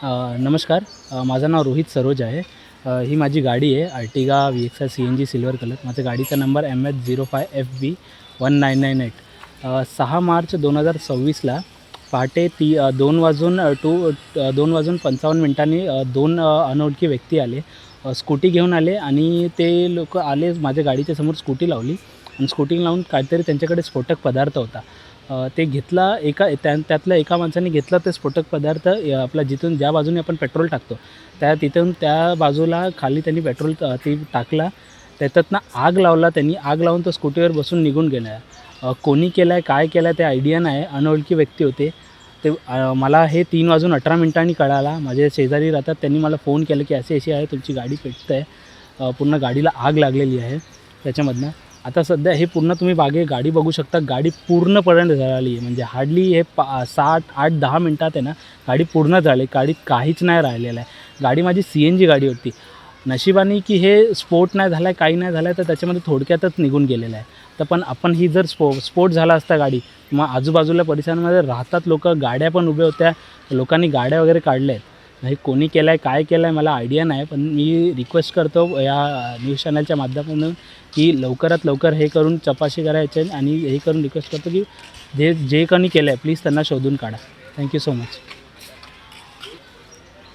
नमस्कार. माझं नाव रोहित सरोज आहे. ही माझी गाडी आहे Ertiga VXI CNG silver colour. माझ्या गाडीचा नंबर MH05FB1998. 6 मार्च 2026ला पहाटे 2:55 दोन अनोळखी व्यक्ती आले. स्कूटी घेऊन आले आणि ते लोक आले माझ्या गाडीच्या समोर स्कूटी लावली आणि स्कूटी लावून काहीतरी त्यांच्याकडे स्फोटक पदार्थ होता. ते घेतला त्यातल्या एका माणसाने घेतला ते स्फोटक पदार्थ आपला जिथून ज्या बाजूने आपण पेट्रोल टाकतो तिथून त्या बाजूला खाली त्यांनी पेट्रोल ती टाकला. त्याच्यातनं आग लावला त्यांनी. आग लावून तो स्कूटीवर बसून निघून गेला. कोणी केलं आहे काय केलं आहे ते आयडिया नाही. अनोळखी व्यक्ती होते ते. मला हे 3:18 कळाला. माझे शेजारी राहतात. त्यांनी मला फोन केला की अशी आहे तुमची गाडी पेटत आहे, पूर्ण गाडीला आग लागलेली आहे त्याच्यामधनं. आता सध्या हे पूर्ण तुम्ही गाडी बघू शकता. गाडी पूर्णपणे जळाली आहे. म्हणजे हार्डली हे 7-8-10 मिनटात आहे ना गाडी पूर्ण जळली. गाडीत काहीच नाही राहिलेलं आहे. गाडी माझी CNG गाडी होती. नशिबाने की हे स्फोट नाही झाला आहे, काही नाही झालं आहे, तर त्याच्यामध्ये थोडक्यातच निघून गेलेलं आहे. तर पण आपण ही जर स्फोट झाला असता गाडी, मग आजूबाजूला परिसरामध्ये राहतात लोक, गाड्या पण उभ्या होत्या, लोकांनी गाड्या वगैरे काढल्या आहेत. हे कोणी केलं आहे काय केलं आहे मला आयडिया नाही. पण मी रिक्वेस्ट करतो या न्यूज चॅनलच्या माध्यमातून की लवकरात लवकर हे करून चौकशी करायचे आणि हे करून रिक्वेस्ट करतो की जे कोणी केलं आहे प्लीज त्यांना शोधून काढा. Thank you so much.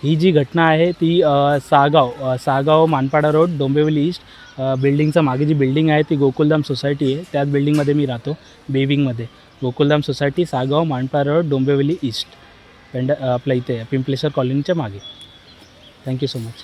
ही जी घटना आहे ती सागाव मानपाडा रोड, डोंबिवली ईस्ट, बिल्डिंगचा मागे जी बिल्डिंग आहे ती गोकुलधाम सोसायटी आहे. त्याच बिल्डिंगमध्ये मी राहतो, बेविंगमध्ये. Gokuldham society, Sagaon Manpada road, Dombivli east, आपल्या इथे पिंपलेश्वर कॉलनीच्या मागे. Thank you so much.